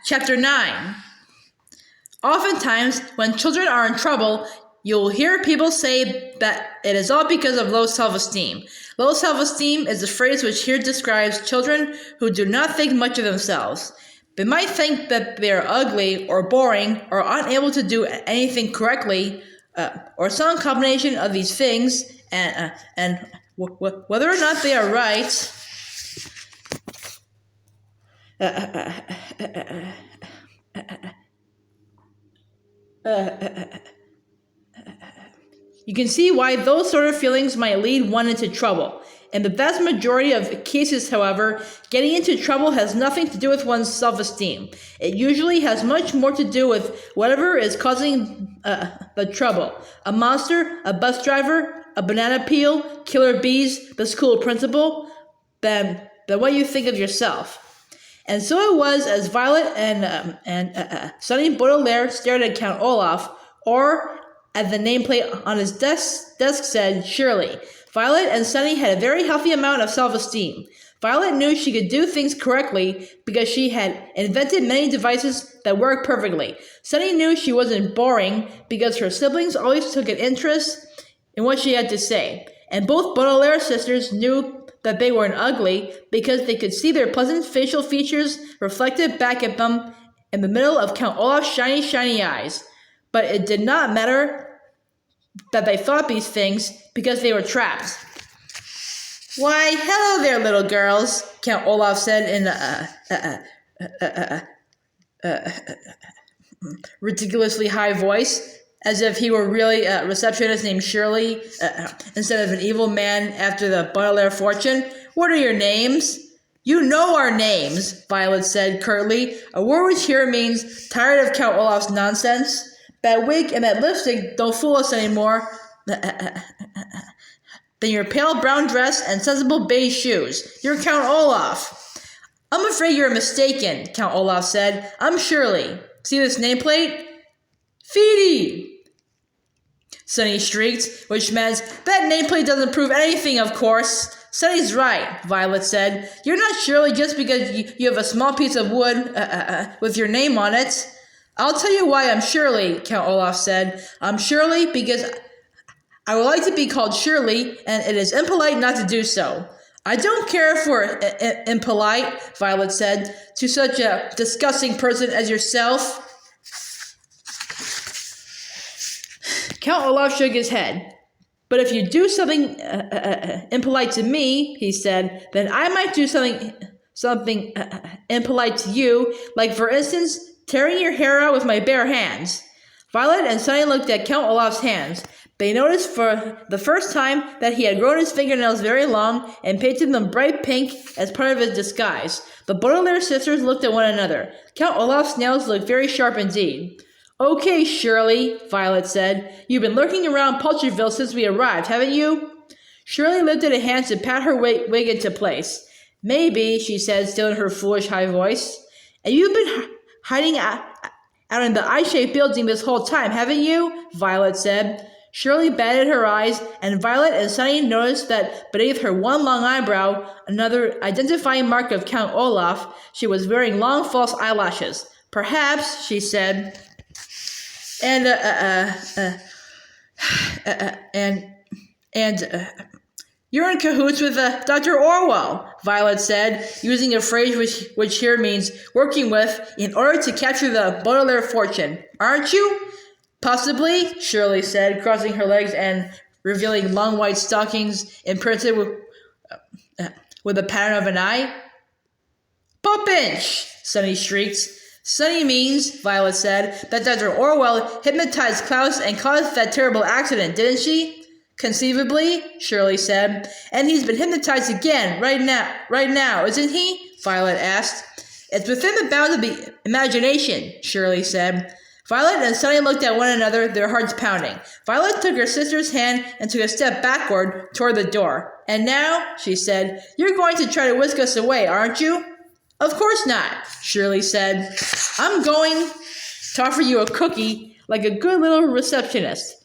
Chapter 9. Oftentimes, when children are in trouble, you'll hear people say that it is all because of low self-esteem. Low self-esteem is a phrase which here describes children who do not think much of themselves. They might think that they are ugly or boring or unable to do anything correctly, or some combination of these things, and whether or not they are right. You can see why those sort of feelings might lead one into trouble. In the vast majority of cases, however, getting into trouble has nothing to do with one's self-esteem. It usually has much more to do with whatever is causing the trouble. A monster, a bus driver, a banana peel, killer bees, the school principal, than what you think of yourself. And so it was as Violet and Sunny Baudelaire stared at Count Olaf, or as the nameplate on his desk said, Shirley. Violet and Sunny had a very healthy amount of self-esteem. Violet knew she could do things correctly because she had invented many devices that worked perfectly. Sunny knew she wasn't boring because her siblings always took an interest in what she had to say. And both Baudelaire sisters knew that they weren't ugly because they could see their pleasant facial features reflected back at them in the middle of Count Olaf's shiny eyes. But it did not matter that they thought these things because they were trapped. Why, hello there, little girls, Count Olaf said in a ridiculously high voice, as if he were really a receptionist named Shirley, instead of an evil man after the Baudelaire fortune. What are your names? You know our names, Violet said curtly, a word which here means tired of Count Olaf's nonsense. That wig and that lipstick don't fool us anymore. Then your pale brown dress and sensible beige shoes. You're Count Olaf. I'm afraid you're mistaken, Count Olaf said. I'm Shirley. See this nameplate? Feedy! Sunny shrieked, which meant, that nameplate doesn't prove anything, of course. Sunny's right, Violet said. You're not Shirley just because you have a small piece of wood with your name on it. I'll tell you why I'm Shirley, Count Olaf said. I'm Shirley because I would like to be called Shirley, and it is impolite not to do so. I don't care if we're impolite, Violet said, to such a disgusting person as yourself. Count Olaf shook his head. But if you do something impolite to me, he said, then I might do something impolite to you, like, for instance, tearing your hair out with my bare hands. Violet and Sunny looked at Count Olaf's hands. They noticed for the first time that he had grown his fingernails very long and painted them bright pink as part of his disguise. The Baudelaire sisters looked at one another. Count Olaf's nails looked very sharp indeed. Okay, Shirley, Violet said. You've been lurking around Paltryville since we arrived, haven't you? Shirley lifted a hand to pat her wig into place. Maybe, she said, still in her foolish high voice. And you've been hiding out in the eye-shaped building this whole time, haven't you? Violet said. Shirley batted her eyes, and Violet and Sunny noticed that beneath her one long eyebrow, another identifying mark of Count Olaf, she was wearing long false eyelashes. Perhaps, she said, you're in cahoots with Dr. Orwell, Violet said, using a phrase which here means working with in order to capture the Baudelaire fortune. Aren't you? Possibly, Shirley said, crossing her legs and revealing long white stockings imprinted with a pattern of an eye. Poppinch, Sunny shrieked. Sunny means, Violet said, that Dr. Orwell hypnotized Klaus and caused that terrible accident, didn't she? Conceivably, Shirley said. And he's been hypnotized again, right now, isn't he? Violet asked. It's within the bounds of the imagination, Shirley said. Violet and Sunny looked at one another, their hearts pounding. Violet took her sister's hand and took a step backward toward the door. And now, she said, you're going to try to whisk us away, aren't you? Of course not, Shirley said. I'm going to offer you a cookie like a good little receptionist.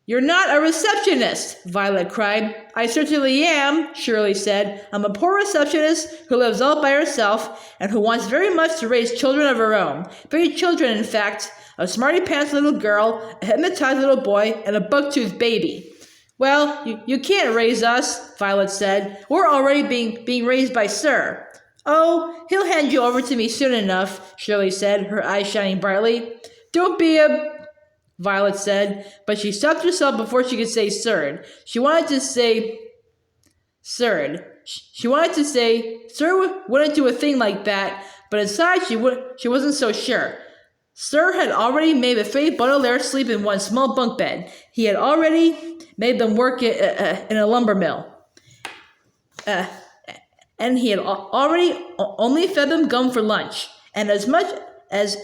You're not a receptionist, Violet cried. I certainly am, Shirley said. I'm a poor receptionist who lives all by herself and who wants very much to raise children of her own. 3 children, in fact. A smarty-pants little girl, a hypnotized little boy, and a buck-toothed baby. Well, you can't raise us, Violet said. We're already being raised by Sir. Oh, he'll hand you over to me soon enough, Shirley said, her eyes shining brightly. Don't be Violet said, but she stopped herself before she could say Sir. She wanted to say Sir. She wanted to say Sir wouldn't do a thing like that, but inside she wasn't so sure. Sir had already made the 3 Baudelaire sleep in one small bunk bed. He had already made them work in a lumber mill. And he had already only fed them gum for lunch. And as much as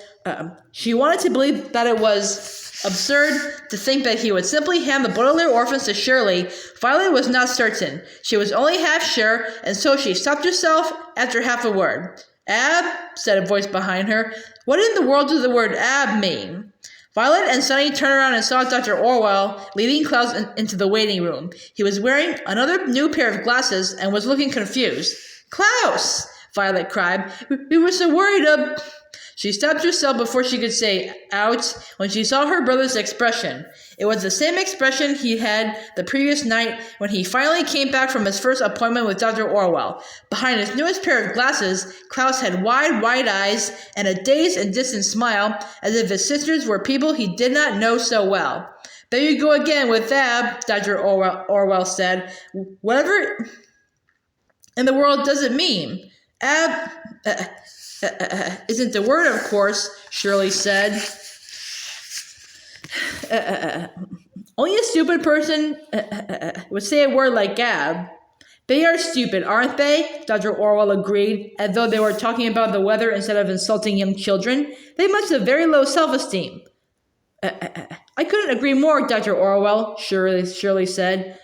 she wanted to believe that it was absurd to think that he would simply hand the Baudelaire orphans to Shirley, Violet was not certain. She was only half sure, and so she stopped herself after half a word. Ab, said a voice behind her. What in the world does the word ab mean? Violet and Sunny turned around and saw Dr. Orwell leading Klaus into the waiting room. He was wearing another new pair of glasses and was looking confused. Klaus! Violet cried. We were so worried She stopped herself before she could say out when she saw her brother's expression. It was the same expression he had the previous night when he finally came back from his first appointment with Dr. Orwell. Behind his newest pair of glasses, Klaus had wide, wide eyes and a dazed and distant smile, as if his sisters were people he did not know so well. There you go again with Ab, Dr. Orwell said. Whatever in the world does it mean? Ab isn't the word, of course, Shirley said. Only a stupid person would say a word like gab. They are stupid, aren't they? Dr. Orwell agreed, as though they were talking about the weather instead of insulting young children. They must have very low self-esteem. I couldn't agree more, Dr. Orwell, Shirley said.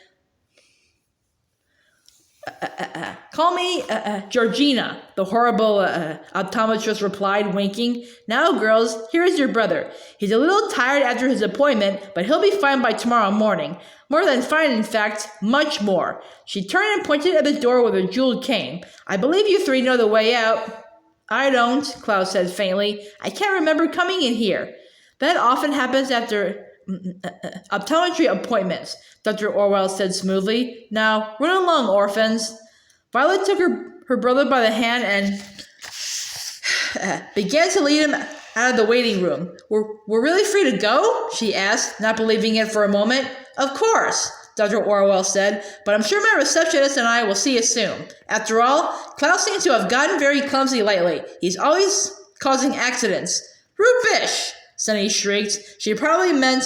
Call me Georgina, the horrible optometrist replied, winking. Now, girls, here is your brother. He's a little tired after his appointment, but he'll be fine by tomorrow morning. More than fine, in fact, much more. She turned and pointed at the door with her jeweled cane. I believe you 3 know the way out. I don't, Klaus said faintly. I can't remember coming in here. That often happens after optometry appointments, Dr. Orwell said smoothly. Now, run along, orphans. Violet took her brother by the hand and began to lead him out of the waiting room. We're really free to go? She asked, not believing it for a moment. Of course, Dr. Orwell said, but I'm sure my receptionist and I will see you soon. After all, Klaus seems to have gotten very clumsy lately. He's always causing accidents. Rubbish! Sunny shrieked. She probably meant,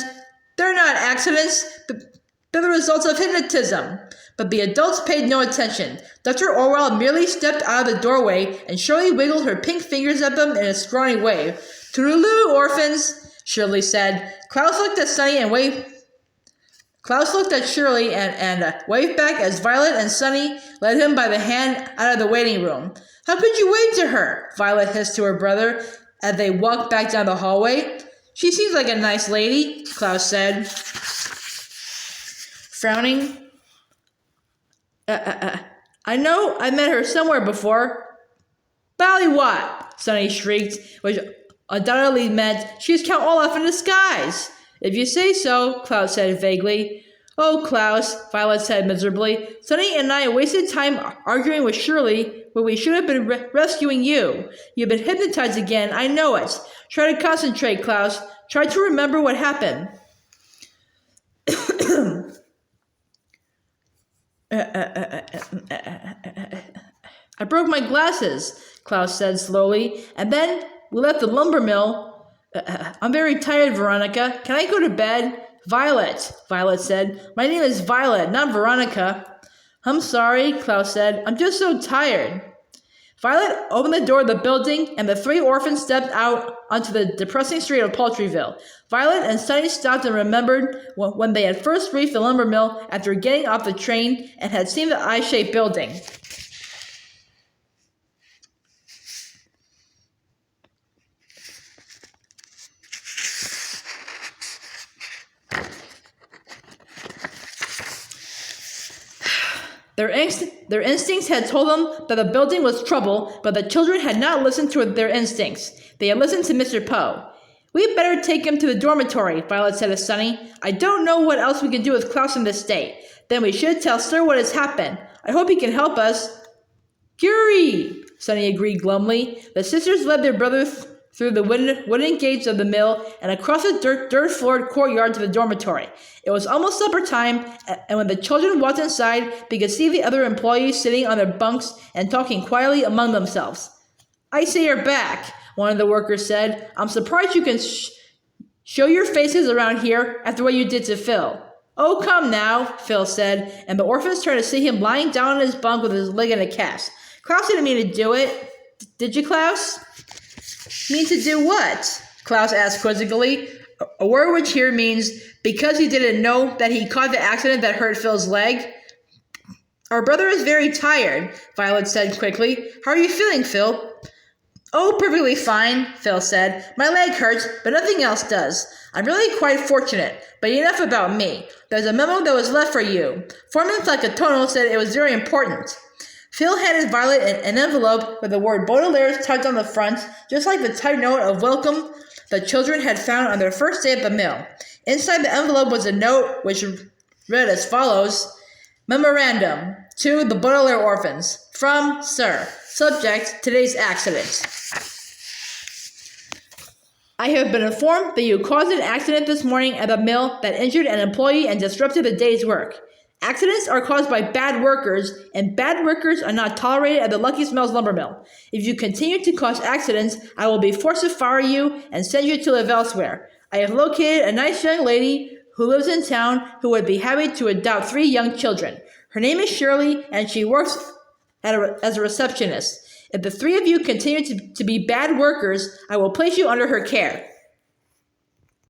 they're not accidents, they're the results of hypnotism. But the adults paid no attention. Dr. Orwell merely stepped out of the doorway and Shirley wiggled her pink fingers at them in a scrawny wave. Toodaloo, orphans, Shirley said. Klaus looked at Sunny and waved. Klaus looked at Shirley and waved back as Violet and Sunny led him by the hand out of the waiting room. How could you wave to her? Violet hissed to her brother as they walked back down the hallway. She seems like a nice lady, Klaus said, frowning. I know I met her somewhere before. Ballywhat, Sunny shrieked, which undoubtedly meant she's Count Olaf in disguise. If you say so, Klaus said vaguely. Oh, Klaus, Violet said miserably. Sunny and I wasted time arguing with Shirley when we should have been rescuing you. You've been hypnotized again, I know it. Try to concentrate, Klaus. Try to remember what happened. I broke my glasses, Klaus said slowly, and then we left the lumber mill. I'm very tired, Veronica. Can I go to bed? Violet, Violet said. My name is Violet, not Veronica. I'm sorry, Klaus said. I'm just so tired. Violet opened the door of the building, and the 3 orphans stepped out onto the depressing street of Paltryville. Violet and Sunny stopped and remembered when they had first reached the lumber mill after getting off the train and had seen the eye-shaped building. Their instincts had told them that the building was trouble, but the children had not listened to their instincts. They had listened to Mr. Poe. "We'd better take him to the dormitory," Violet said to Sunny. "I don't know what else we can do with Klaus in this state. Then we should tell Sir what has happened. I hope he can help us." "Curie!" Sunny agreed glumly. The sisters led their brother through the wooden gates of the mill and across the dirt-floored courtyard to the dormitory. It was almost supper time, and when the children walked inside, they could see the other employees sitting on their bunks and talking quietly among themselves. "I say you're back," one of the workers said. "I'm surprised you can show your faces around here after what you did to Phil." "Oh, come now," Phil said, and the orphans turned to see him lying down on his bunk with his leg in a cast. "Klaus didn't mean to do it. Did you, Klaus?" "Mean to do what?" Klaus asked quizzically, a word which here means because he didn't know that he caused the accident that hurt Phil's leg. "Our brother is very tired," Violet said quickly. "How are you feeling, Phil?" "Oh, perfectly fine," Phil said. "My leg hurts, but nothing else does. I'm really quite fortunate, but enough about me. There's a memo that was left for you. Foreman Takatono said it was very important." Phil handed Violet an envelope with the word Baudelaire typed on the front, just like the typed note of welcome the children had found on their first day at the mill. Inside the envelope was a note which read as follows: "Memorandum to the Baudelaire orphans. From Sir. Subject, today's accident. I have been informed that you caused an accident this morning at the mill that injured an employee and disrupted the day's work. Accidents are caused by bad workers, and bad workers are not tolerated at the Lucky Smells lumbermill. If you continue to cause accidents, I will be forced to fire you and send you to live elsewhere. I have located a nice young lady who lives in town who would be happy to adopt 3 young children. Her name is Shirley, and she works as a receptionist. If the 3 of you continue to be bad workers, I will place you under her care.